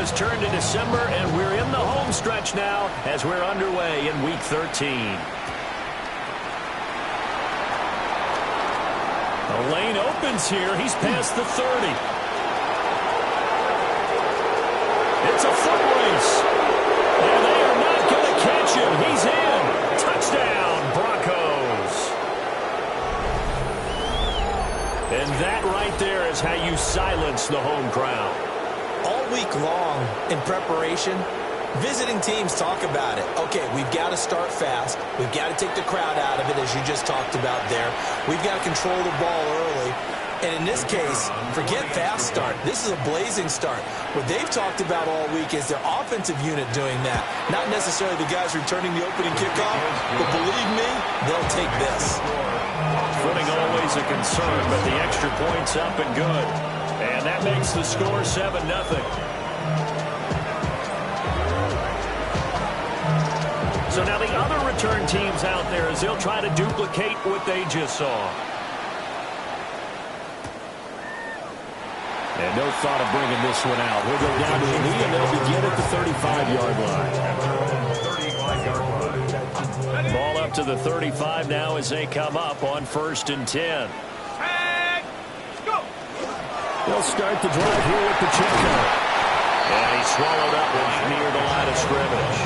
has turned to December, and we're in the home stretch now as we're underway in Week 13. The lane opens here. He's past the 30. It's a foot race. And they are not going to catch him. He's in. Touchdown, Broncos. And that right there is how you silence the home crowd. All week long in preparation, visiting teams talk about it. Okay, we've got to start fast. We've got to take the crowd out of it, as you just talked about there. We've got to control the ball early. And in this case, forget fast start. This is a blazing start. What they've talked about all week is their offensive unit doing that. Not necessarily the guys returning the opening kickoff, but believe me, they'll take this. Footing always a concern, but the extra point's up and good. And that makes the score 7-0. So now the other return teams out there as they'll try to duplicate what they just saw. And no thought of bringing this one out. He'll go down to the knee, and they'll begin at the 35-yard line. Ball up to the 35 now as they come up on 1st and 10. They'll start the drive here with Pacheco. And he swallowed up near the line of scrimmage.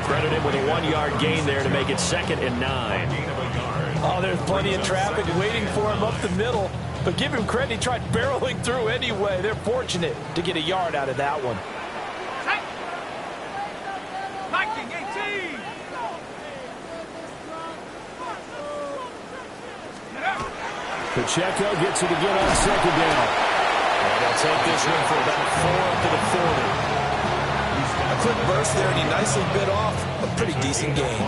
Credit him with a 1-yard gain there to make it 2nd and 9. Oh, there's plenty of traffic waiting for him up the middle. But give him credit, he tried barreling through anyway. They're fortunate to get a yard out of that one. Pacheco gets it again on 2nd down. And they'll take this one for about 4 up to the 40. A quick burst there, and he nicely bit off a pretty decent gain.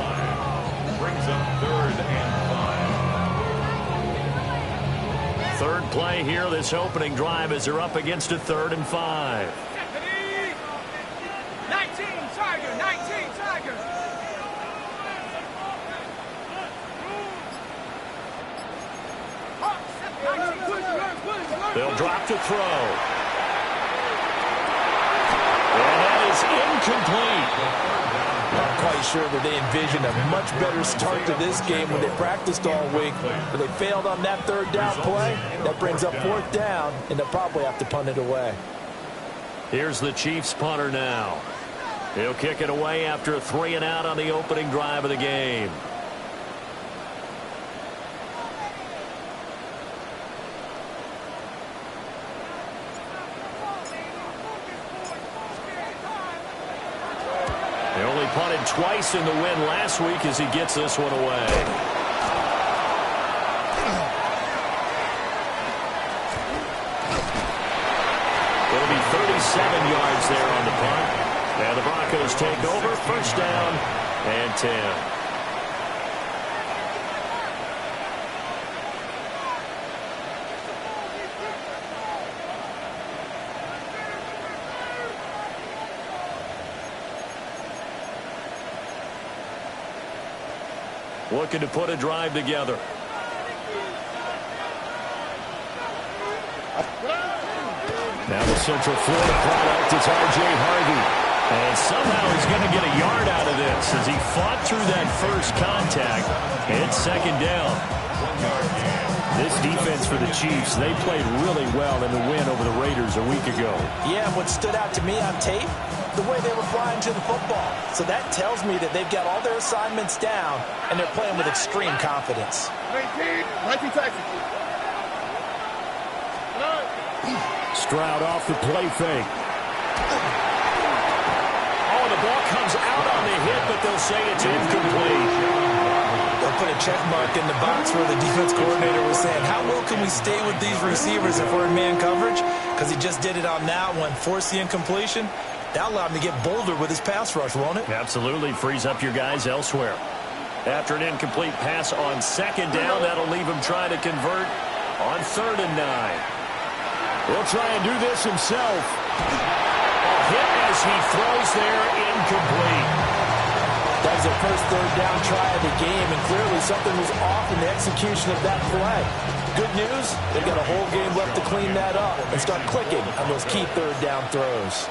Brings up 3rd and 5. Third play here, this opening drive, as they're up against a 3rd and 5. 19 Tiger. They'll drop to throw. And that is incomplete. Not quite sure that they envisioned a much better start to this game when they practiced all week. But they failed on that 3rd down play. That brings up 4th down, and they'll probably have to punt it away. Here's the Chiefs punter now. He'll kick it away after a 3-and-out on the opening drive of the game. They only punted twice in the win last week as he gets this one away. It'll be 37 yards there on the punt. And the Broncos take over, 1st down and 10. Looking to put a drive together. Now the Central Florida product is R.J. Harvey. And somehow he's going to get a yard out of this as he fought through that first contact. It's 2nd down. This defense for the Chiefs, they played really well in the win over the Raiders a week ago. Yeah, what stood out to me on tape, the way they were flying to the football. So that tells me that they've got all their assignments down, and they're playing with extreme confidence. 19 taxes. Stroud off the play fake. Oh, the ball comes out on the hit, but they'll say it's incomplete. They'll put a check mark in the box where the defense coordinator was saying, how well can we stay with these receivers if we're in man coverage? Because he just did it on that one, forced the incompletion. That allowed him to get bolder with his pass rush, won't it? Absolutely. Frees up your guys elsewhere. After an incomplete pass on 2nd down, that'll leave him trying to convert on 3rd and 9. He'll try and do this himself. A hit as he throws there, incomplete. That was their first third down try of the game, and clearly something was off in the execution of that play. Good news, they've got a whole game left to clean that up and start clicking on those key third down throws.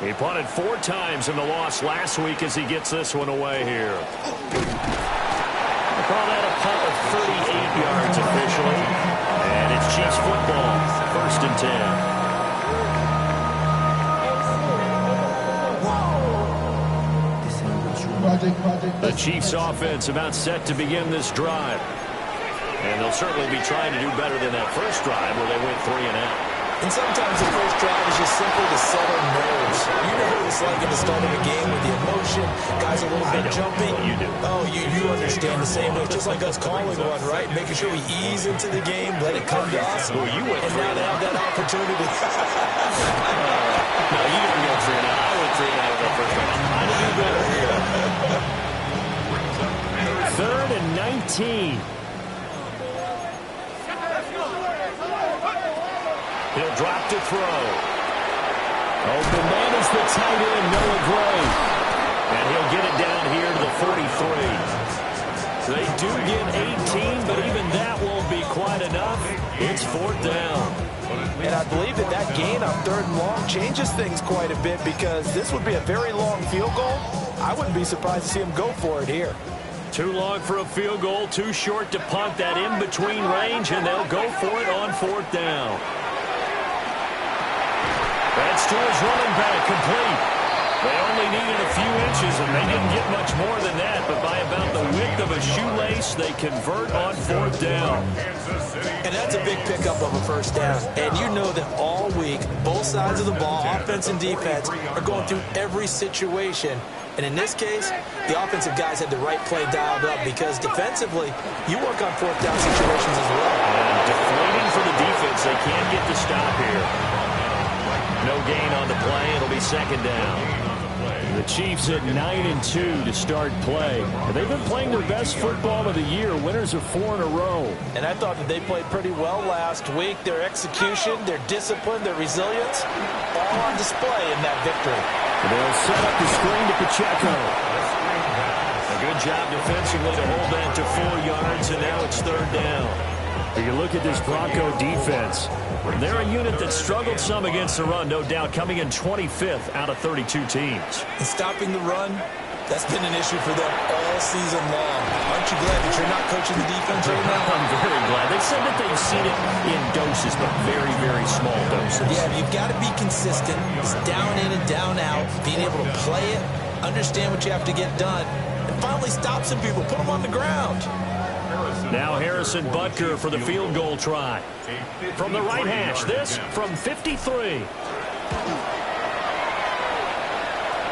He punted 4 times in the loss last week as he gets this one away here. They call that a punt of 38 yards officially. And it's Chiefs football, 1st and 10. The Chiefs offense about set to begin this drive. And they'll certainly be trying to do better than that first drive where they went 3 and out. And sometimes the first drive is just simply to settle nerves. You know what it's like at the start of a game with the emotion, guys a little bit jumpy. You do. Oh, you understand the same way. It's just like us calling one, right? Making sure we ease into the game, let it come to us. Well, you went and now they have that opportunity. No, you didn't go 3 and out. I went 3 and out with that first drive. I'm trying to do better here. 3rd and 19. He'll drop to throw. Open man is the tight end, Noah Gray. And he'll get it down here to the 43. They do get 18, but even that won't be quite enough. It's 4th down. And I believe that gain on 3rd and long changes things quite a bit because this would be a very long field goal. I wouldn't be surprised to see him go for it here. Too long for a field goal, too short to punt that in-between range, and they'll go for it on 4th down. That's to his running back, complete. They only needed a few inches, and they didn't get much more than that, but by about the width of a shoelace, they convert on 4th down. And that's a big pickup of a first down. And you know that all week, both sides of the ball, offense and defense, are going through every situation. And in this case, the offensive guys had the right play dialed up because defensively, you work on 4th down situations as well. And deflating for the defense. They can't get the stop here. No gain on the play. It'll be 2nd down. The Chiefs at 9-2 to start play. They've been playing their best football of the year. Winners of 4 in a row. And I thought that they played pretty well last week. Their execution, their discipline, their resilience, all on display in that victory. They'll set up the screen to Pacheco. A good job defensively to hold that to 4 yards, and now it's 3rd down. You look at this Bronco defense. They're a unit that struggled some against the run, no doubt, coming in 25th out of 32 teams. And stopping the run, that's been an issue for them all season long. Aren't you glad that you're not coaching the defense right now? I'm very glad. They said that they've seen it in doses, but very, very small doses. Yeah, you've got to be consistent. It's down in and down out, being able to play it, understand what you have to get done, and finally stop some people, put them on the ground. Now Harrison Butker for the field goal try. From the right hash, this from 53.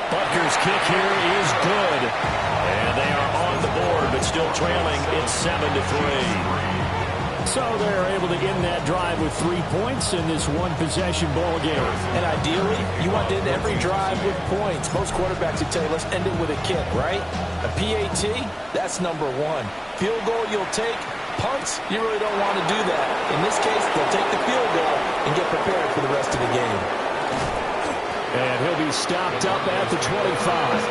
Butker's kick here is good. And they are on the board, but still trailing. It's 7-3. So they're able to end that drive with 3 points in this one-possession ball game. And ideally, you want to end every drive with points. Most quarterbacks would tell you, let's end it with a kick, right? A PAT, that's number 1. Field goal you'll take. Punts, you really don't want to do that. In this case, they'll take the field goal and get prepared for the rest of the game. And he'll be stopped up at the 25.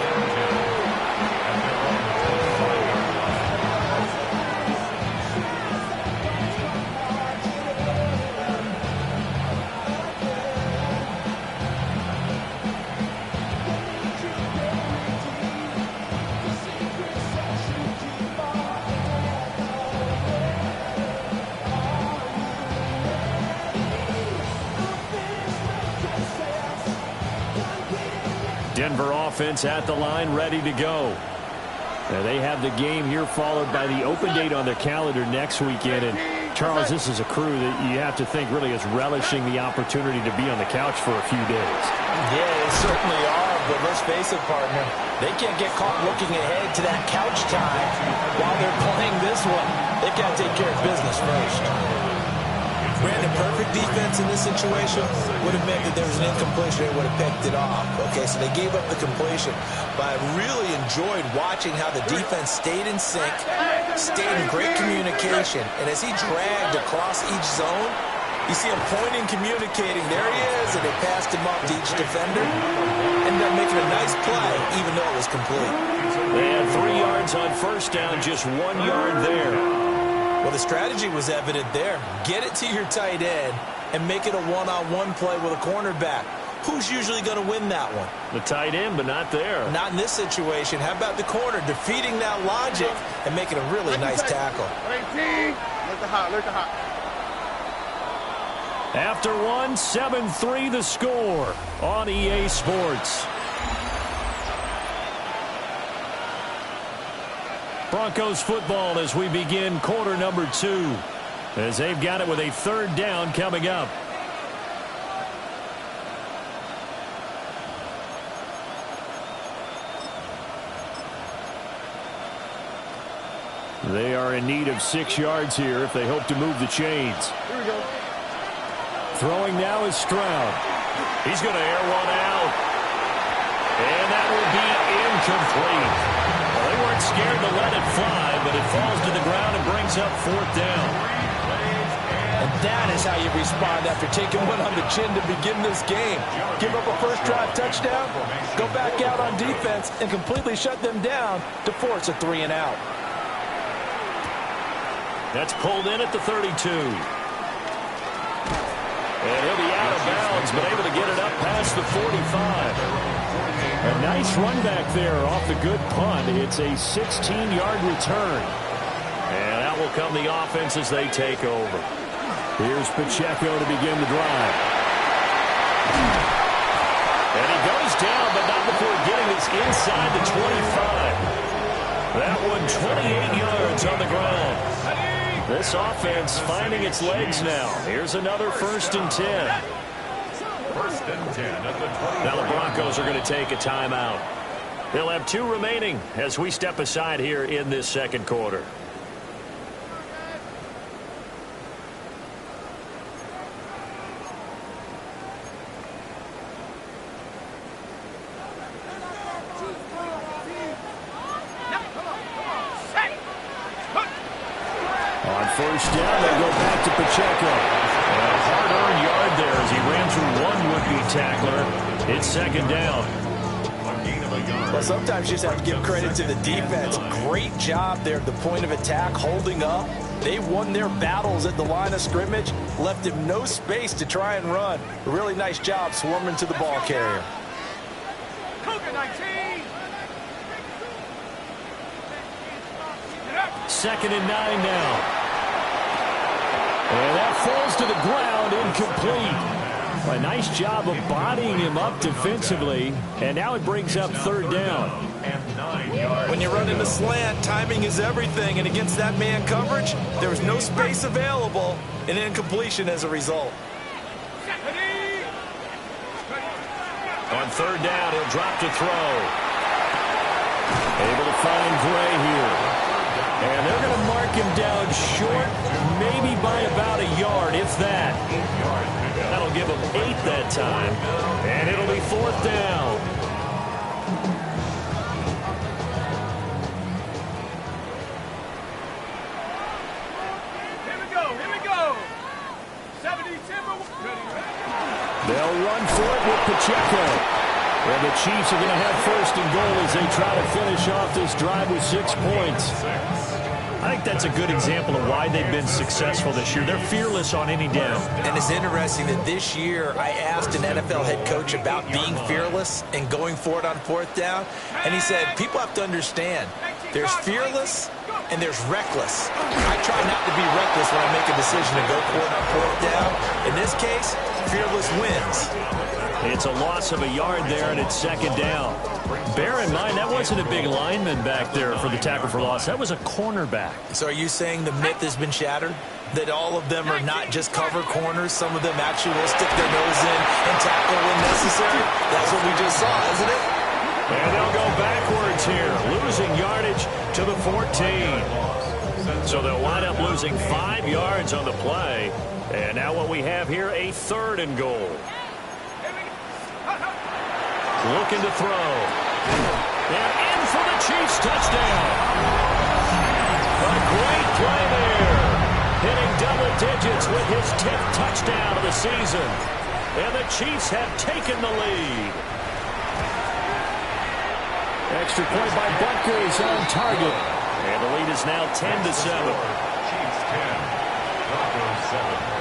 Denver offense at the line, ready to go. They have the game here followed by the open date on their calendar next weekend. And Charles, this is a crew that you have to think really is relishing the opportunity to be on the couch for a few days. Yeah, they certainly are, but let's face it, partner. They can't get caught looking ahead to that couch time while they're playing this one. They've got to take care of business first. Brandon, perfect defense in this situation would have meant that there was an incompletion. They would have picked it off. Okay, so they gave up the completion. But I really enjoyed watching how the defense stayed in sync, stayed in great communication. And as he dragged across each zone, You see him pointing, communicating. There he is, and they passed him up to each defender. Ended up making a nice play, even though it was complete. They had 3 yards on first down, just 1 yard there. Well, the strategy was evident there. Get it to your tight end and make it a one-on-one play with a cornerback. Who's usually going to win that one? The tight end, but not there. Not in this situation. How about the corner defeating that logic and making a really nice tackle? 18. Look the hot, look the hot. After 1, 7-3 the score on EA Sports. Broncos football as we begin quarter number 2. As they've got it with a 3rd down coming up. They are in need of 6 yards here if they hope to move the chains. Here we go. Throwing now is Stroud. He's going to air one out. And that will be incomplete. Well, they weren't scared to let it fly, but it falls to the ground and brings up 4th down. And that is how you respond after taking one on the chin to begin this game. Give up a first drive touchdown, go back out on defense, and completely shut them down to force a 3 and out. That's pulled in at the 32. And he'll be out of bounds, but able to get it up past the 45. A nice run back there off the good punt. It's a 16-yard return. And out will come the offense as they take over. Here's Pacheco to begin the drive. And he goes down, but not before getting this inside the 25. That one 28 yards on the ground. This offense finding its legs now. Here's another 1st and 10. 1st and 10 at the 20. Now the Broncos are going to take a timeout. They'll have 2 remaining as we step aside here in this 2nd quarter. On 1st down, they go back to Pacheco. And a hard-earned yard there as he ran through one would-be tackler. It's 2nd down. Well, sometimes you just have to give credit to the defense. Great job there at the point of attack, holding up. They won their battles at the line of scrimmage, left him no space to try and run. A really nice job swarming to the ball carrier. Cougar 19. 2nd and 9 now. And that falls to the ground, incomplete. A nice job of bodying him up defensively, and now it brings up 3rd down. When you run in the slant, timing is everything, and against that man coverage, there was no space available, and incompletion as a result. On 3rd down, he'll drop to throw. Able to find Gray here. And they're going to mark him down short, maybe by about a yard, if that. That'll give him 8 that time. And it'll be 4th down. Here we go. 70 Timber. They'll run for it with Pacheco. And the Chiefs are going to have 1st and goal as they try to finish off this drive with 6 points. I think that's a good example of why they've been successful this year. They're fearless on any down. And it's interesting that this year I asked an NFL head coach about being fearless and going for it on 4th down. And he said, people have to understand, there's fearless and there's reckless. I try not to be reckless when I make a decision to go for it on 4th down. In this case, fearless wins. It's a loss of a yard there, and it's 2nd down. Bear in mind, that wasn't a big lineman back there for the tackle for loss. That was a cornerback. So are you saying the myth has been shattered? That all of them are not just cover corners? Some of them actually will stick their nose in and tackle when necessary? That's what we just saw, isn't it? And they'll go backwards here, losing yardage to the 14. So they'll wind up losing 5 yards on the play. And now what we have here, a 3rd and goal. Looking to throw. And in for the Chiefs touchdown. A great play there. Hitting double digits with his 10th touchdown of the season. And the Chiefs have taken the lead. Extra point by Butker is on target. And the lead is now 10-7. Chiefs 10, Broncos 7.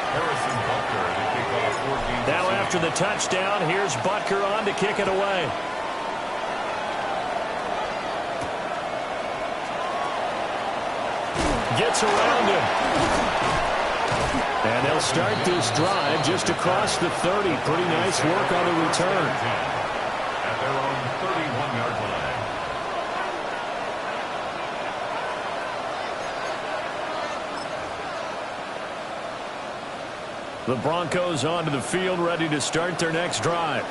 Harrison Butker to kick off 14. Now after the touchdown, here's Butker on to kick it away. Gets around him. And they'll start this drive just across the 30. Pretty nice work on the return. At their own 31-yard line. The Broncos onto the field, ready to start their next drive.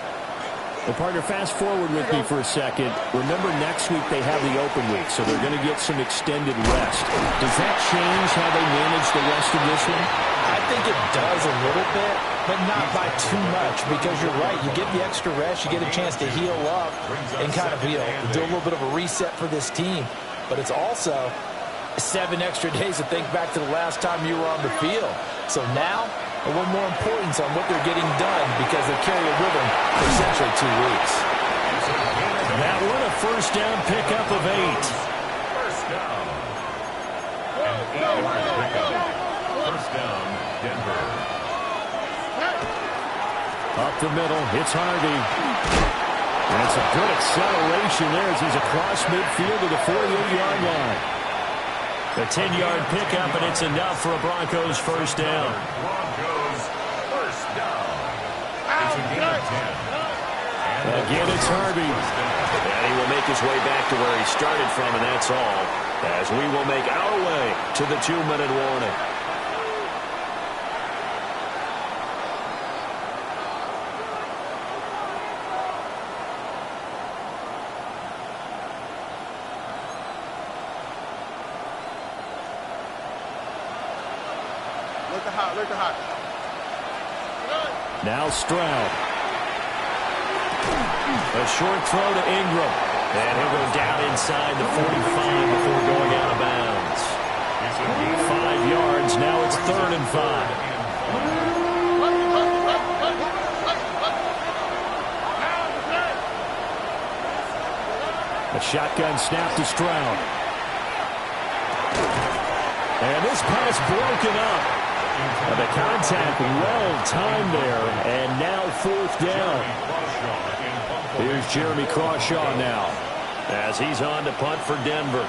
Well, partner, fast forward with me for a second. Remember, next week they have the open week, so they're going to get some extended rest. Does that change how they manage the rest of this one? I think it does a little bit, but not by too much, because you're right. You get the extra rest, you get a chance to heal up and kind of, do a little bit of a reset for this team. But it's also 7 extra days to think back to the last time you were on the field. So now, a little more importance on what they're getting done, because they carry it with them for essentially 2 weeks. That one a first down pickup of 8. First down. And 8-yard pickup. First down, Denver. Up the middle, it's Harvey. And it's a good acceleration there as he's across midfield to the 48-yard line. A 10-yard pickup, and it's enough for a Broncos first down. Broncos first down. It's a gain of 10. Again, it's Harvey. And he will make his way back to where he started from, and that's all, as we will make our way to the 2-minute warning. Look at hot. Now Stroud. A short throw to Ingram. And he'll go down inside the 45 before going out of bounds. 5 yards. Now it's 3rd and 5. A shotgun snap to Stroud. And this pass broken up. And the contact well-timed there, and now 4th down. Here's Jeremy Crawshaw now, as he's on to punt for Denver.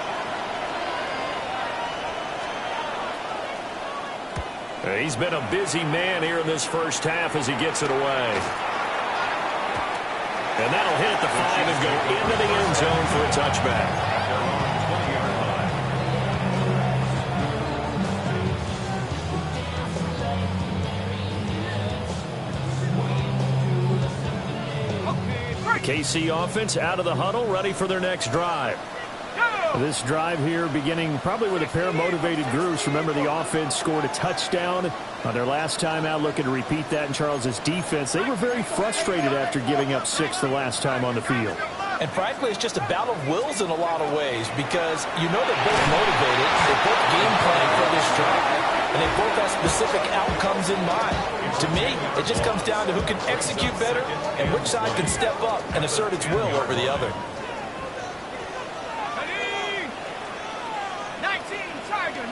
He's been a busy man here in this first half as he gets it away. And that'll hit the 5 and go into the end zone for a touchback. KC offense out of the huddle, ready for their next drive. This drive here beginning probably with a pair of motivated groups. Remember, the offense scored a touchdown on their last time out, looking to repeat that in Charles's defense. They were very frustrated after giving up 6 the last time on the field. And frankly, it's just a battle of wills in a lot of ways, because they're both motivated, they're both game planning for this drive, and they both have specific outcomes in mind. To me, it just comes down to who can execute better and which side can step up and assert its will over the other. 19 Tiger.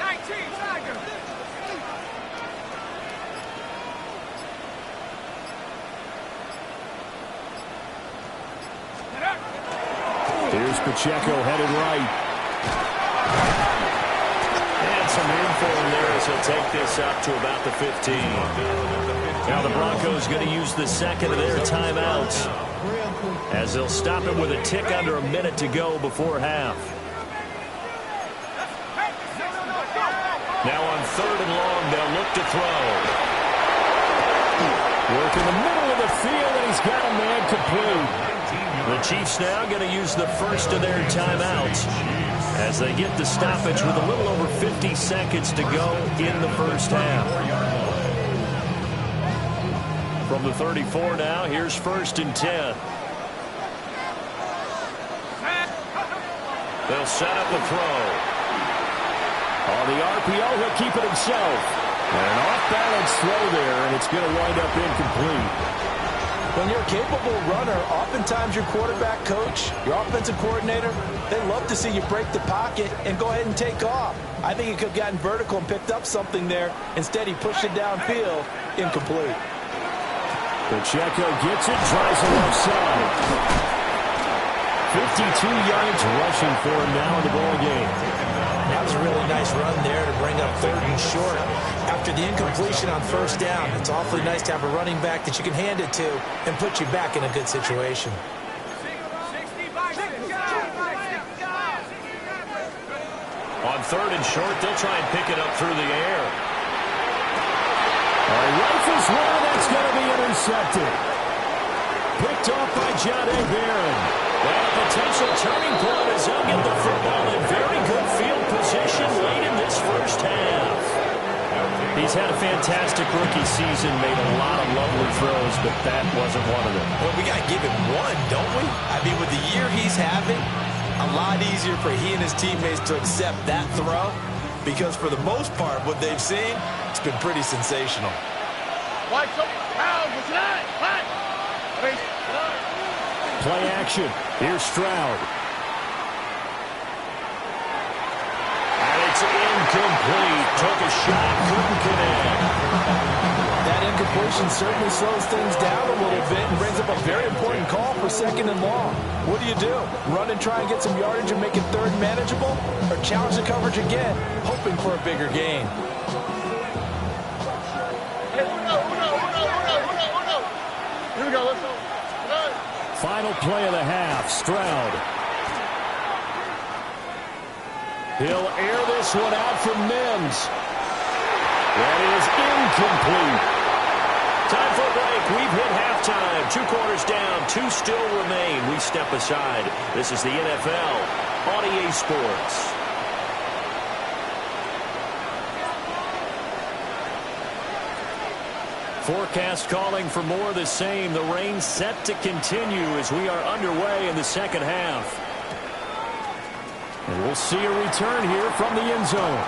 Here's Pacheco headed right. And some room for him there as he'll take this up to about the 15. Now the Broncos going to use the second of their timeouts, as they'll stop him with a tick under a minute to go before half. Now on 3rd and long, they'll look to throw. Work in the middle of the field, and he's got a man complete. The Chiefs now going to use the first of their timeouts as they get the stoppage with a little over 50 seconds to go in the first half. From the 34 now, here's 1st and 10. They'll set up the throw. On the RPO, he'll keep it himself. And an off-balance throw there, and it's going to wind up incomplete. When you're a capable runner, oftentimes your quarterback coach, your offensive coordinator, they love to see you break the pocket and go ahead and take off. I think he could have gotten vertical and picked up something there. Instead, he pushed it downfield, incomplete. Pacheco gets it, tries the left side. 52 yards rushing for him now in the ball game. That was a really nice run there to bring up 3rd and short. After the incompletion on 1st down, it's awfully nice to have a running back that you can hand it to and put you back in a good situation. On 3rd and short, they'll try and pick it up through the air. Rifles one, that's going to be intercepted. Picked off by John A. Barron. Well, a potential turning point as he'll get the football in very good field position late in this first half. He's had a fantastic rookie season, made a lot of lovely throws, but that wasn't one of them. Well, we got to give him one, don't we? I mean, with the year he's having, a lot easier for he and his teammates to accept that throw because for the most part, what they've seen, it's been pretty sensational. Play action. Here's Stroud. And it's incomplete. Took a shot, couldn't connect. That incompletion certainly slows things down a little bit and brings up a very important call for 2nd and long. What do? Run and try and get some yardage and make it 3rd manageable? Or challenge the coverage again, hoping for a bigger gain? Here we go, let's go. Final play of the half, Stroud. He'll air this one out from Mims. That is incomplete. Time for a break. We've hit halftime. 2 quarters down, 2 still remain. We step aside. This is the NFL on EA Sports. Forecast calling for more of the same. The rain set to continue as we are underway in the second half. And we'll see a return here from the end zone.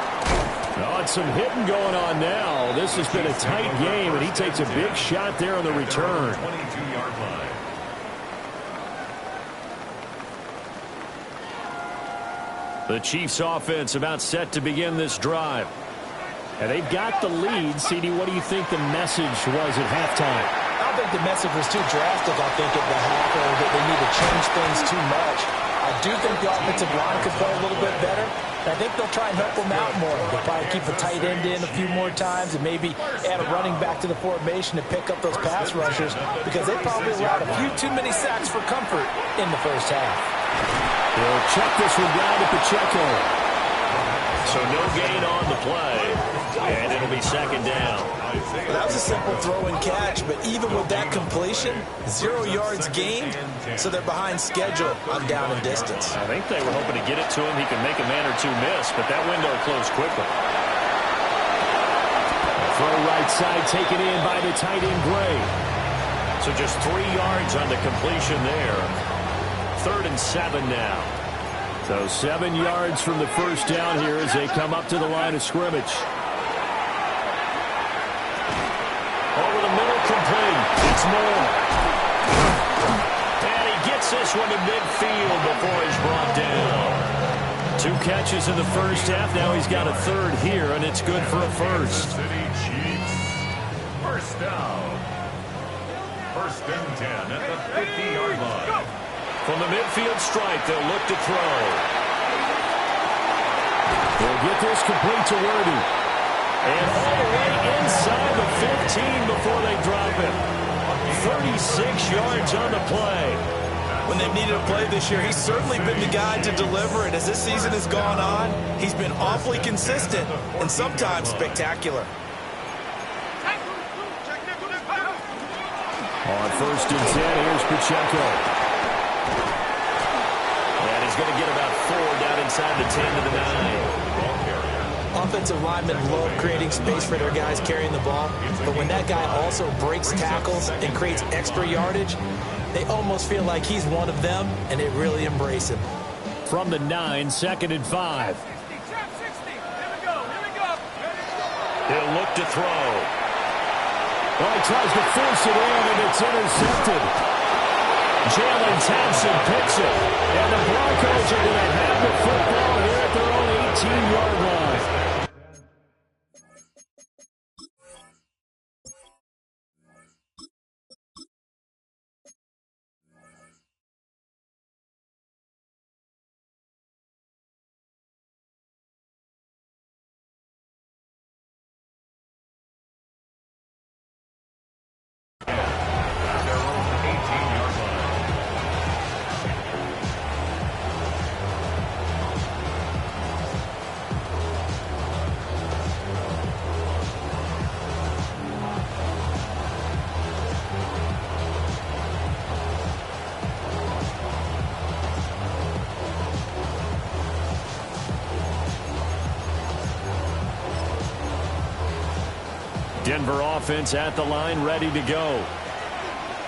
Oh, it's some hitting going on now. This has been a tight game, and he takes a big shot there on the return. 22-yard line. The Chiefs offense about set to begin this drive. And they've got the lead. CD, what do you think the message was at halftime? I don't think the message was too drastic, I think, at the half, or that they need to change things too much. I do think the offensive line could play a little bit better. I think they'll try and help them out more. They'll probably keep a tight end in a few more times and maybe add a running back to the formation to pick up those pass rushers because they probably allowed a few too many sacks for comfort in the first half. They'll check this one down to Pacheco. So no gain on the play, and it'll be 2nd down. Well, that was a simple throw and catch, but even with that completion, 0 yards gained, so they're behind schedule on down and distance. I think they were hoping to get it to him. He could make a man or two miss, but that window closed quickly. Throw right side taken in by the tight end Gray. So just 3 yards on the completion there. 3rd and 7 now. So 7 yards from the first down here as they come up to the line of scrimmage. Over the middle, complete. It's Moore. And he gets this one to midfield before he's brought down. 2 catches in the first half. Now he's got a 3rd here, and it's good for a first. City Chiefs. First down. 1st and 10 at the 50-yard line. From the midfield stripe, they'll look to throw. They'll get this complete to Worthy. And all the way inside the 15 before they drop it. 36 yards on the play. When they've needed a play this year, he's certainly been the guy to deliver it. As this season has gone on, he's been awfully consistent and sometimes spectacular. On 1st and 10, here's Pacheco. And he's going to get about 4 down inside the 10 to the 9. Offensive linemen love creating space for their guys carrying the ball, but when that guy also breaks tackles and creates extra yardage, they almost feel like he's one of them, and they really embrace him. From the 9, 2nd and 5. He'll look to throw. Well, he tries to force it in, and it's intercepted. Jalen Thompson picks it. And the Broncos are going to have the football here at their own 18-yard line. Denver offense at the line, ready to go.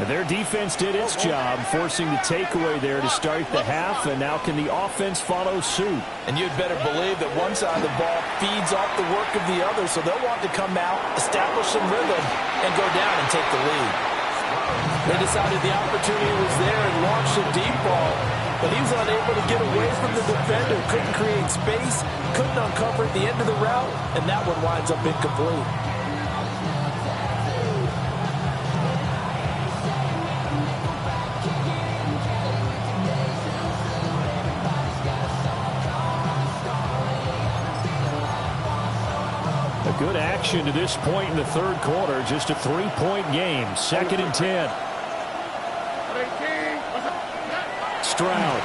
Their defense did its job, forcing the takeaway there to start the half, and now can the offense follow suit? And you'd better believe that one side of the ball feeds off the work of the other, so they'll want to come out, establish some rhythm, and go down and take the lead. They decided the opportunity was there and launched a deep ball, but he was unable to get away from the defender, couldn't create space, couldn't uncover at the end of the route, and that one winds up incomplete. Good action to this point in the third quarter. Just a 3-point game. 2nd and 10. Stroud.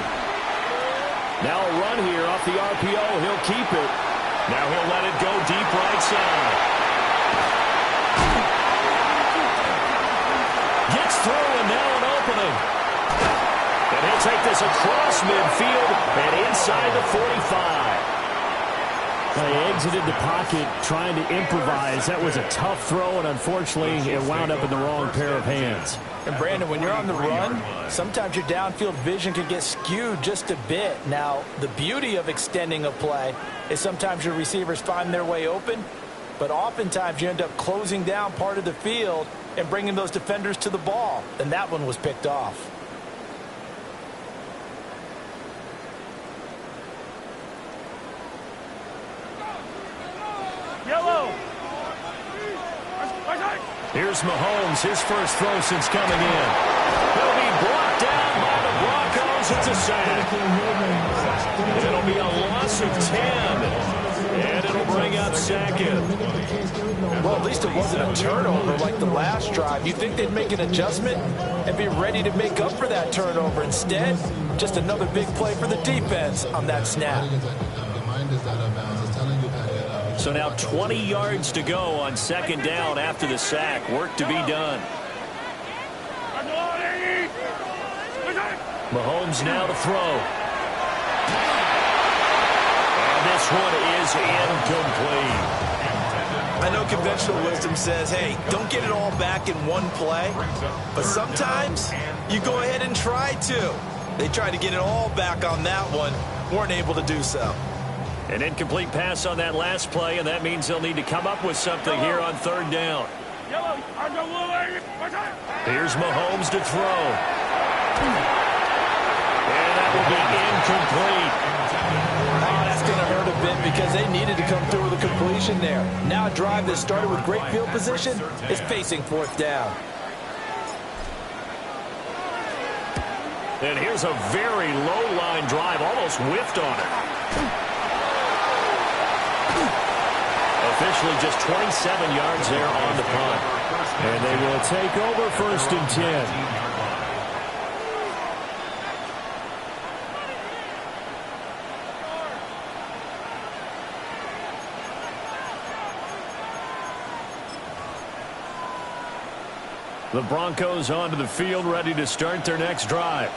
Now a run here off the RPO. He'll keep it. Now he'll let it go deep right side. Gets through and now an opening. And he'll take this across midfield and inside the 45. They exited the pocket trying to improvise. That was a tough throw, and unfortunately, it wound up in the wrong pair of hands. And, Brandon, when you're on the run, sometimes your downfield vision can get skewed just a bit. Now, the beauty of extending a play is sometimes your receivers find their way open, but oftentimes you end up closing down part of the field and bringing those defenders to the ball, and that one was picked off. Here's Mahomes, his first throw since coming in. He'll be brought down by the Broncos. It's a sack. It'll be a loss of 10. And it'll bring up 2nd. Well, at least it wasn't a turnover like the last drive. You'd think they'd make an adjustment and be ready to make up for that turnover. Instead, just another big play for the defense on that snap. So now 20 yards to go on 2nd down after the sack. Work to be done. Mahomes now to throw. And this one is incomplete. I know conventional wisdom says, hey, don't get it all back in one play. But sometimes you go ahead and try to. They tried to get it all back on that one. Weren't able to do so. An incomplete pass on that last play, and that means they'll need to come up with something here on 3rd down. Here's Mahomes to throw. And that will be incomplete. Oh, that's going to hurt a bit because they needed to come through with a completion there. Now a drive that started with great field position is facing 4th down. And here's a very low-line drive, almost whiffed on it. Officially just 27 yards there on the punt. And they will take over 1st and 10. The Broncos onto the field, ready to start their next drive.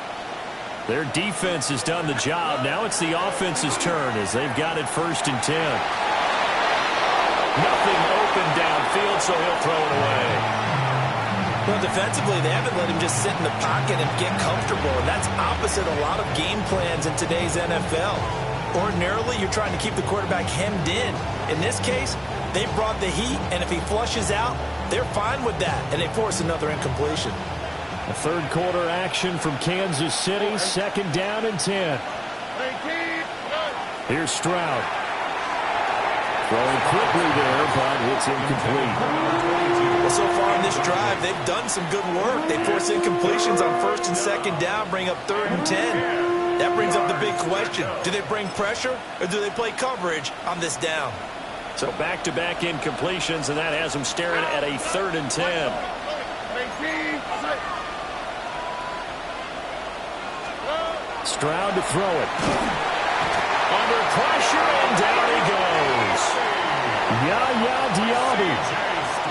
Their defense has done the job. Now it's the offense's turn as they've got it 1st and 10. Nothing open downfield, so he'll throw it away. Well, defensively, they haven't let him just sit in the pocket and get comfortable, and that's opposite a lot of game plans in today's NFL. Ordinarily, you're trying to keep the quarterback hemmed in. In this case, They brought the heat, and if he flushes out, they're fine with that, and they force another incompletion. A third quarter action from Kansas City, 2nd down and 10. Here's Stroud. Throwing quickly there, but it's incomplete. Well, so far in this drive, they've done some good work. They force incompletions on 1st and 2nd down, bring up 3rd and 10. That brings up the big question. Do they bring pressure, or do they play coverage on this down? So back-to-back incompletions, and that has them staring at a 3rd and 10. Stroud to throw it. Under pressure, and down he goes. Yaya Diaby.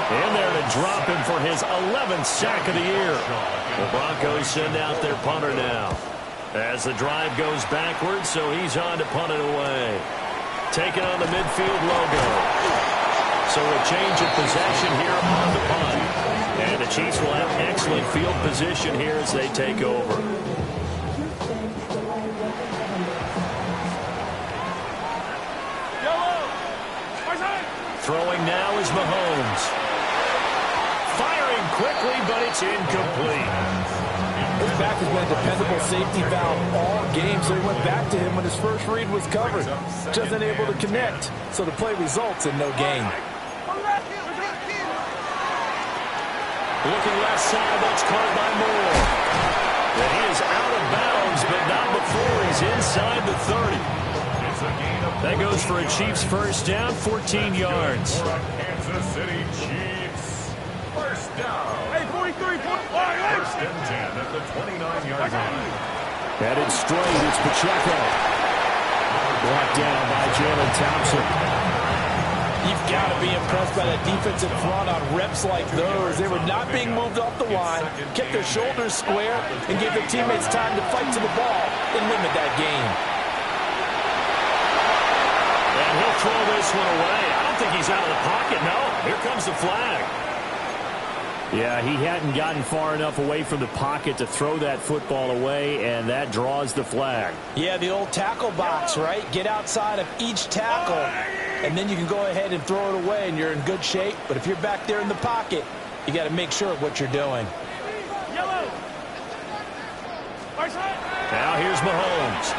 In there to drop him for his 11th sack of the year. The Broncos send out their punter now. As the drive goes backwards, so he's on to punt it away. Taking on the midfield logo. So a change of possession here on the punt. And the Chiefs will have excellent field position here as they take over. Throwing now is Mahomes. Firing quickly, but it's incomplete. His back has been a dependable safety valve all game, so he went back to him when his first read was covered. Just unable to connect, so the play results in no gain. Looking left side, that's caught by Moore. And he is out of bounds, but not before he's inside the 30. That goes for a Chiefs first down, 14 yards. Kansas City Chiefs. First down. Hey, 43, 45. 1st and 10 at the 29-yard line. Headed straight, it's Pacheco. Brought down by Jalen Thompson. You've got to be impressed by that defensive front on reps like those. They were not being moved off the line, kept their shoulders square, and gave their teammates time to fight to the ball and limit that game. And he'll throw this one away. I don't think he's out of the pocket, no. Here comes the flag. Yeah, he hadn't gotten far enough away from the pocket to throw that football away, and that draws the flag. Yeah, the old tackle box, right? Get outside of each tackle, and then you can go ahead and throw it away, and you're in good shape. But if you're back there in the pocket, you got to make sure of what you're doing. Now here's Mahomes.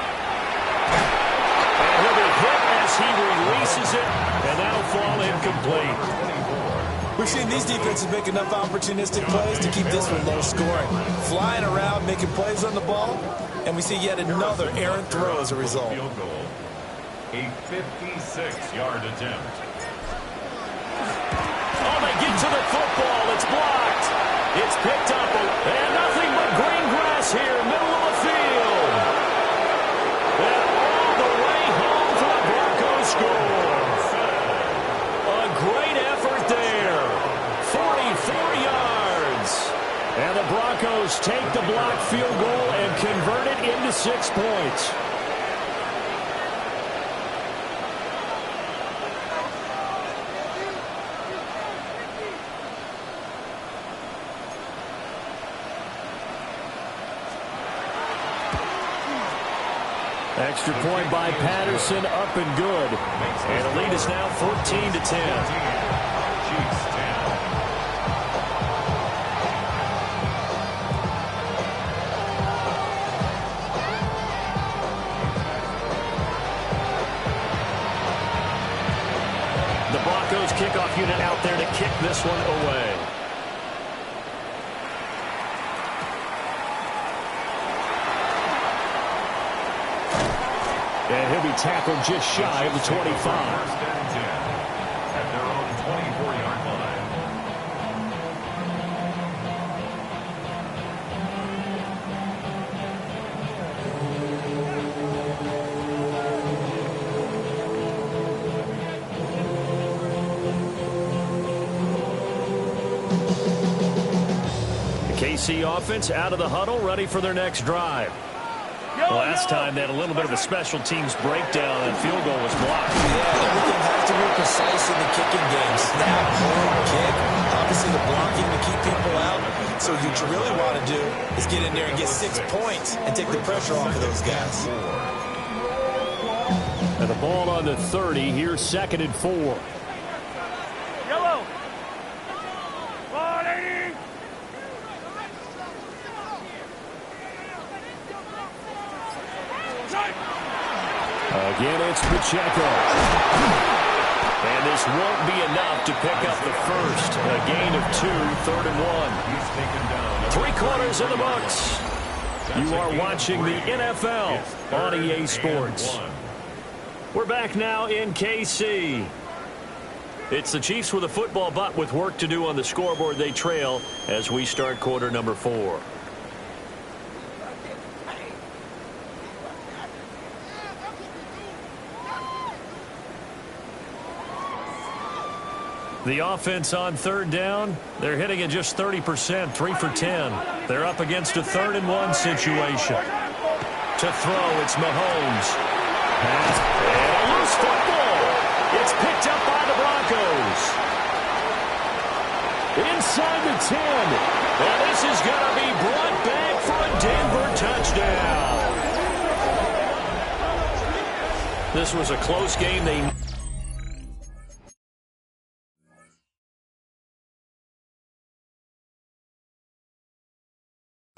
And he'll be hit as he releases it, and that'll fall incomplete. We've seen these defenses make enough opportunistic plays to keep this one low scoring. Flying around, making plays on the ball, and we see yet another errant throw as a result. Field goal. A 56-yard attempt. Oh, they get to the football. It's blocked. It's picked up, and nothing but green grass here, middle of the field. And all the way home for the Broncos score. A great effort there. 44 yards. And the Broncos take the blocked field goal and convert it into 6 points. Extra point by Patterson, up and good. And the lead is now 14-10. Chiefs 10. The Broncos kickoff unit out there to kick this one away. And he'll be tackled just shy of the 25. First and 10 at their own 24-yard line. The KC offense out of the huddle, ready for their next drive. Last time they had a little bit of a special teams breakdown and field goal was blocked. Yeah, everything has to be precise in the kicking game. Snap, hold, kick. Obviously the blocking to keep people out. So what you really want to do is get in there and get 6 points and take the pressure off of those guys. And the ball on the 30. Here's 2nd and 4. Again, it's Pacheco. And this won't be enough to pick up the first. A gain of 2, 3rd and 1. 3 quarters in the books. You are watching the NFL on EA Sports. We're back now in KC. It's the Chiefs with a football, but with work to do on the scoreboard. They trail as we start quarter number 4. The offense on 3rd down, they're hitting at just 30%, 3 for 10. They're up against a 3rd and 1 situation. To throw, it's Mahomes. And a loose football. It's picked up by the Broncos. Inside the 10. And this is going to be brought back for a Denver touchdown. This was a close game. They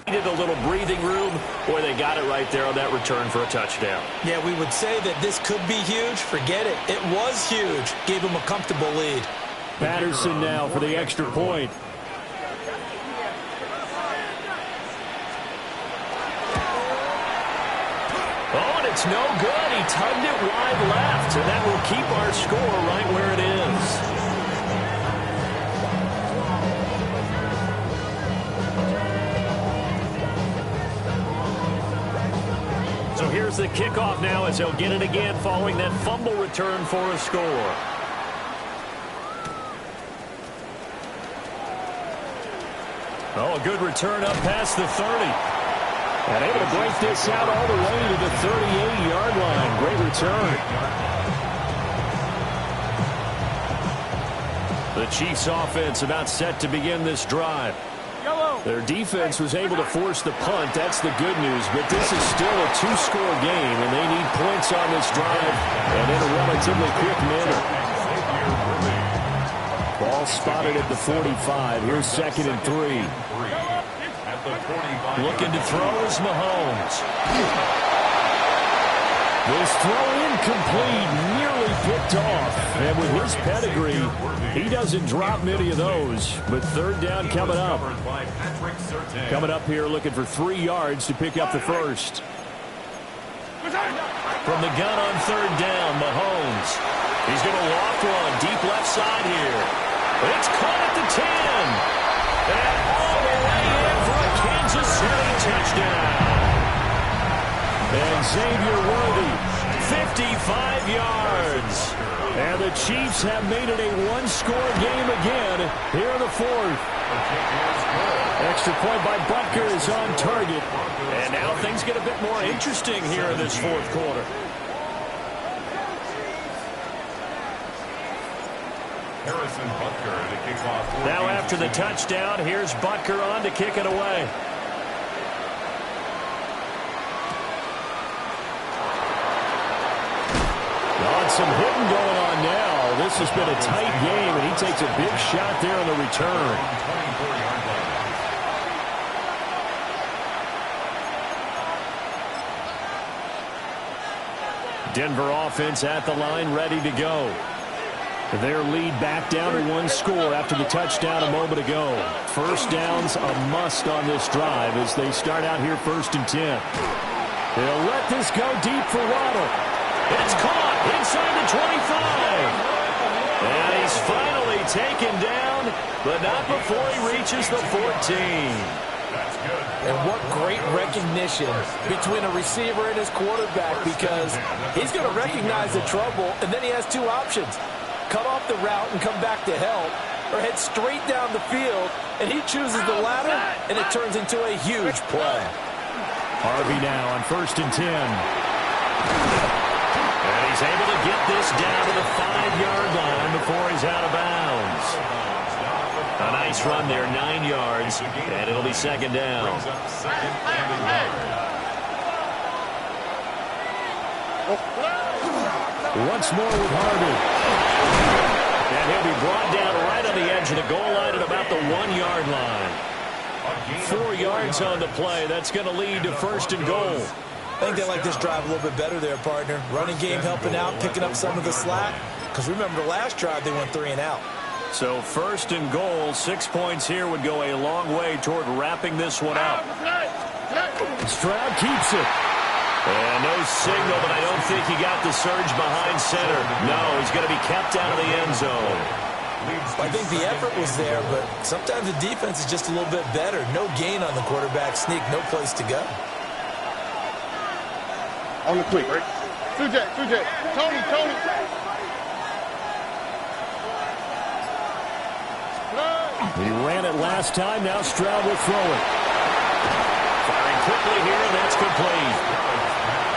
needed a little breathing room. Boy, they got it right there on that return for a touchdown. Yeah, we would say that this could be huge. Forget it. It was huge. Gave them a comfortable lead. Patterson now for the extra point. Oh, and it's no good. He tugged it wide left, and that will keep our score right where it is. So here's the kickoff now as they'll get it again following that fumble return for a score. Oh, a good return up past the 30. And able to break this out all the way to the 38-yard line. Great return. The Chiefs offense about set to begin this drive. Their defense was able to force the punt. That's the good news. But this is still a 2-score game, and they need points on this drive and in a relatively quick manner. Ball spotted at the 45. Here's 2nd and 3. Looking to throw is Mahomes. This throw incomplete, nearly picked off. And with his pedigree, he doesn't drop many of those. But 3rd down coming up. Coming up here looking for 3 yards to pick up the first. From the gun on 3rd down, Mahomes. He's going to loft one deep left side here. It's caught at the 10. And all the way in for a Kansas City touchdown. And Xavier Worthy, 55 yards. And the Chiefs have made it a 1-score game again here in the 4th. Extra point by Butker is on target. And now things get a bit more interesting here in this 4th quarter. Harrison Butker to kick off. Now after the touchdown, here's Butker on to kick it away. Some hitting going on now. This has been a tight game, and he takes a big shot there on the return. Denver offense at the line, ready to go. Their lead back down to 1 score after the touchdown a moment ago. First down's a must on this drive as they start out here 1st and 10. They'll let this go deep for Waddle. It's caught inside the 25. And he's finally taken down, but not before he reaches the 14. And what great recognition between a receiver and his quarterback, because he's going to recognize the trouble, and then he has 2 options. Cut off the route and come back to help, or head straight down the field, and he chooses the latter, and it turns into a huge play. Harvey now on 1st and 10. And he's able to get this down to the 5-yard line before he's out of bounds. A nice run there, 9 yards, and it'll be 2nd down. Once more with Harvey. And he'll be brought down right on the edge of the goal line at about the 1-yard line. 4 yards on the play. That's going to lead to 1st and goal. I think they like this drive a little bit better there, partner. Running game helping out, picking up some of the slack. Because remember, the last drive they went 3 and out. So first and goal, 6 points here would go a long way toward wrapping this one up. Stroud keeps it. And no signal, but I don't think he got the surge behind center. No, he's going to be kept out of the end zone. I think the effort was there, but sometimes the defense is just a little bit better. No gain on the quarterback sneak, no place to go. On the quick, right? 2J. Tony. He ran it last time. Now Stroud will throw it. Firing quickly here, and that's complete.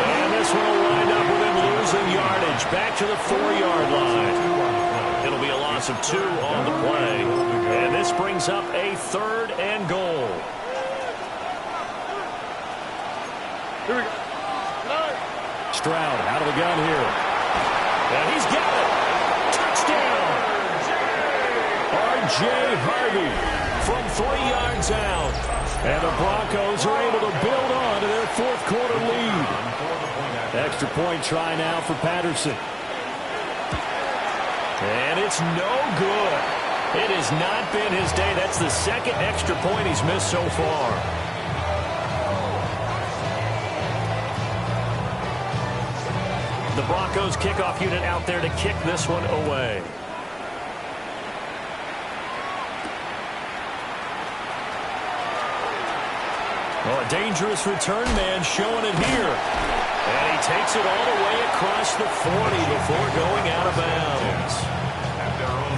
And this one will wind up with him losing yardage. Back to the 4-yard line. It'll be a loss of 2 on the play. And this brings up a 3rd and goal. Here we go. Stroud out of the gun here. And he's got it. Touchdown. R.J. Harvey From 3 yards out. And the Broncos are able to build on to their 4th quarter lead. Extra point try now for Patterson. And it's no good. It has not been his day. That's the 2nd extra point he's missed so far. The Broncos kickoff unit out there to kick this one away. Oh, a dangerous return man showing it here. And he takes it all the way across the 40 before going out of bounds.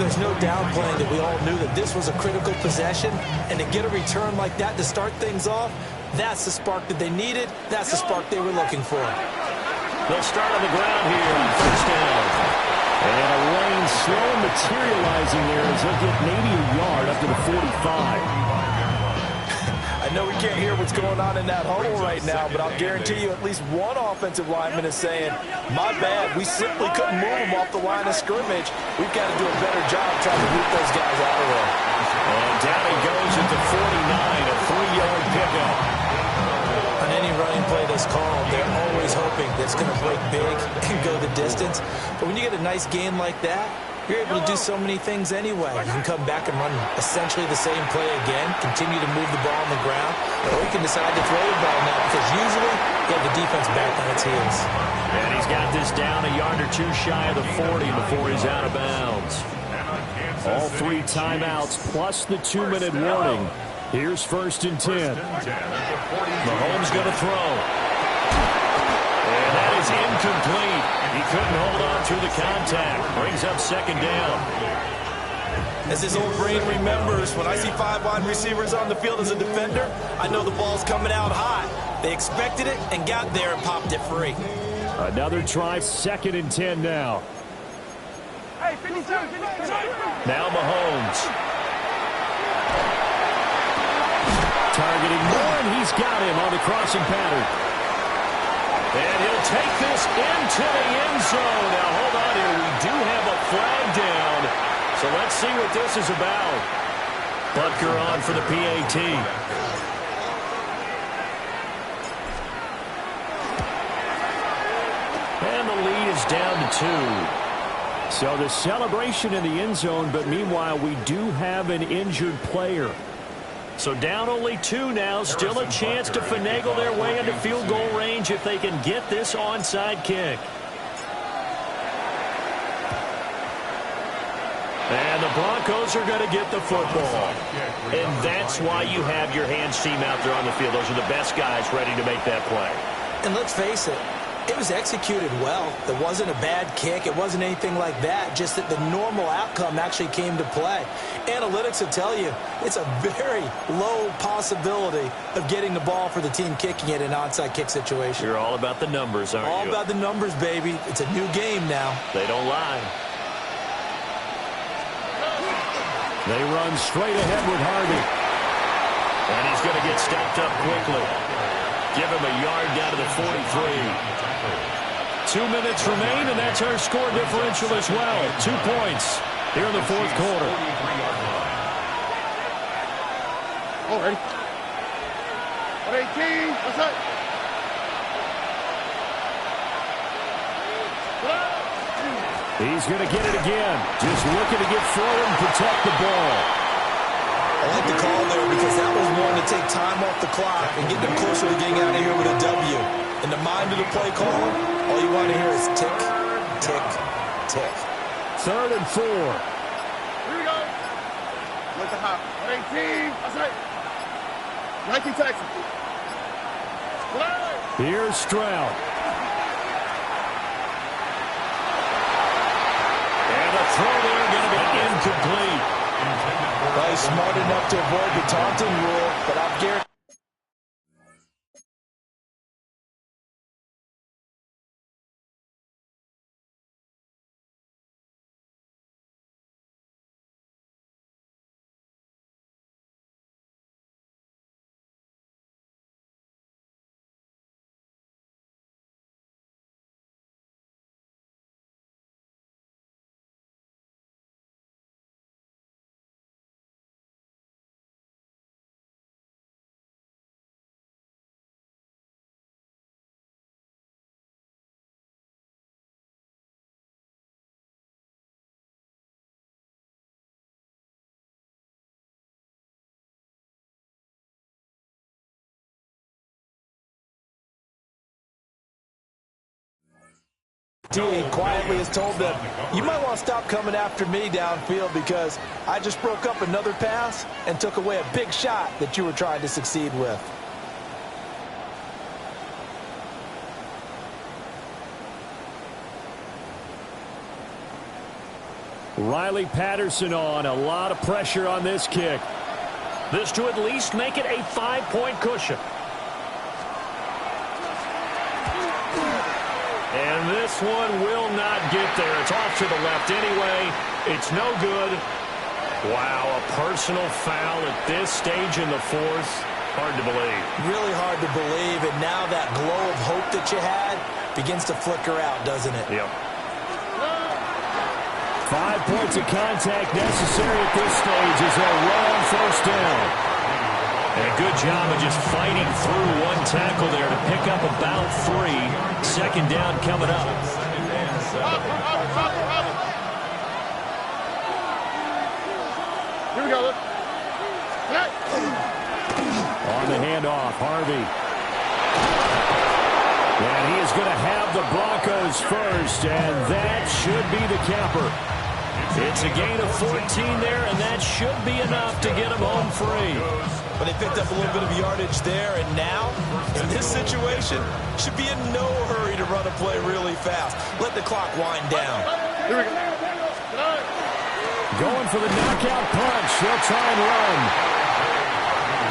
There's no downplaying that we all knew that this was a critical possession, and to get a return like that to start things off, that's the spark that they needed. That's the spark they were looking for. They'll start on the ground here on 1st down. And a lane slow materializing there as he'll get maybe a yard up to the 45. I know we can't hear what's going on in that huddle right now, but I'll guarantee you at least one offensive lineman is saying, my bad, we simply couldn't move them off the line of scrimmage. We've got to do a better job trying to root those guys out of there. And down he goes at the 49, a 3-yard pickup. On any running play that's called, they're always hoping that it's going to break big and go the distance. But when you get a nice gain like that, you're able to do so many things anyway. You can come back and run essentially the same play again, continue to move the ball on the ground, or you can decide to throw the ball now because usually you have the defense back on its heels. And he's got this down a yard or 2 shy of the 40 before he's out of bounds. All 3 timeouts plus the 2-minute warning. Here's 1st and 10. Mahomes going to throw. And that is incomplete. He couldn't hold on through the contact. Brings up 2nd down. As his old brain remembers, when I see 5 wide receivers on the field as a defender, I know the ball's coming out hot. They expected it and got there and popped it free. Another try, 2nd and 10 now. Now Mahomes. Targeting more, and he's got him on the crossing pattern. And he'll take this into the end zone. Now, hold on here. We do have a flag down. So let's see what this is about. Butker on for the PAT. And the lead is down to 2. So the celebration in the end zone, but meanwhile, we do have an injured player. So down only 2 now. Still a chance to finagle their way into field goal range if they can get this onside kick. And the Broncos are going to get the football. And that's why you have your hands team out there on the field. Those are the best guys ready to make that play. And let's face it, it was executed well. It wasn't a bad kick. It wasn't anything like that. Just that the normal outcome actually came to play. Analytics will tell you it's a very low possibility of getting the ball for the team kicking it in an onside kick situation. You're all about the numbers, aren't you? All about the numbers, baby. It's a new game now. They don't lie. They run straight ahead with Harvey. And he's going to get stopped up quickly. Give him a yard down to the 43. 2 minutes remain, and that's our score differential as well. 2 points here in the 4th quarter. Oh, ready? 118. What's up? He's going to get it again. Just looking to get forward and protect the ball. I like the call there because that was one to take time off the clock and get them closer to getting out of here with a W. In the mind of the play caller, all you want to hear is tick, tick, tick. 3rd and 4. Here we go. With the hop. 18. That's right. 19 Texas. Here's Stroud. And the throw there going to be incomplete. Well, he's smart enough to avoid the taunting rule, but I'm guaranteed. Quietly has told them, you might want to stop coming after me downfield because I just broke up another pass and took away a big shot that you were trying to succeed with. Riley Patterson on. A lot of pressure on this kick. This to at least make it a 5-point cushion. And this one will not get there. It's off to the left anyway. It's no good. Wow, a personal foul at this stage in the 4th. Hard to believe. Really hard to believe, and now that glow of hope that you had begins to flicker out, doesn't it? Yep. 5 points of contact necessary at this stage as they'll run 1st down. And a good job of just fighting through one tackle there to pick up about 3. 2nd down coming up. Here we go. On the handoff, Harvey. And he is going to have the Broncos first, and that should be the capper. It's a gain of 14 there, and that should be enough to get him home free. But they picked up a little bit of yardage there, and now, in this situation, should be in no hurry to run a play really fast. Let the clock wind down. Here we go. Going for the knockout punch. They'll try and run.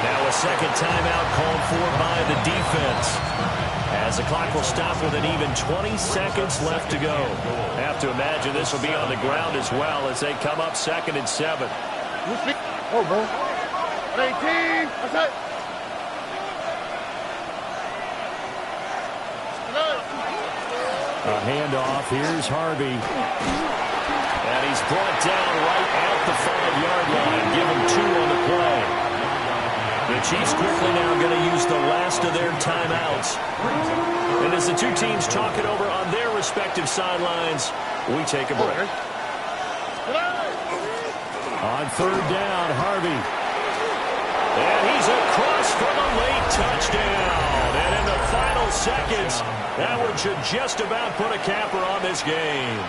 Now a 2nd timeout called for by the defense, as the clock will stop with an even 20 seconds left to go. Have to imagine this will be on the ground as well as they come up 2nd and 7. Oh, bro. 18. That's it. A handoff. Here's Harvey. And he's brought down right at the 5-yard line. Give him 2 on the play. The Chiefs quickly now going to use the last of their timeouts. And as the two teams talk it over on their respective sidelines, we take a break. On 3rd down, Harvey. And he's across for the late touchdown. And in the final seconds, that one should just about put a capper on this game.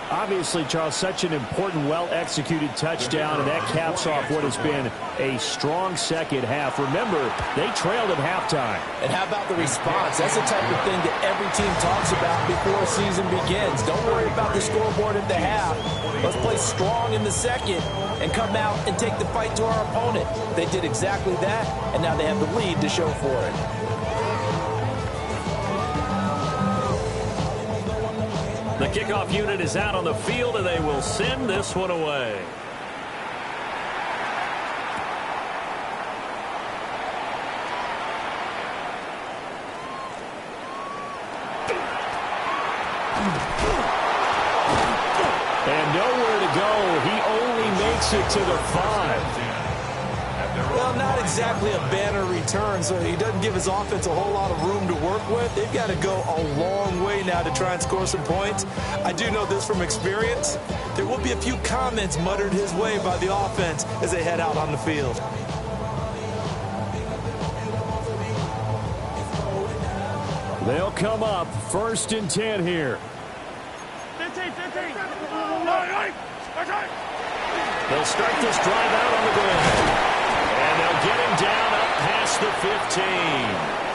Obviously, Charles, such an important, well-executed touchdown, and that caps off what has been a strong 2nd half. Remember, they trailed at halftime. And how about the response? That's the type of thing that every team talks about before a season begins. Don't worry about the scoreboard at the half. Let's play strong in the 2nd and come out and take the fight to our opponent. They did exactly that, and now they have the lead to show for it. The kickoff unit is out on the field, and they will send this one away. And nowhere to go. He only makes it to the 5. Well, not exactly a banner return, so he doesn't give his offense a whole lot of room to work with. They've got to go a long way now to try and score some points. I do know this from experience. There will be a few comments muttered his way by the offense as they head out on the field. They'll come up 1st and 10 here. 15. They'll start this drive out on the ground. And they'll get him down up past the 15.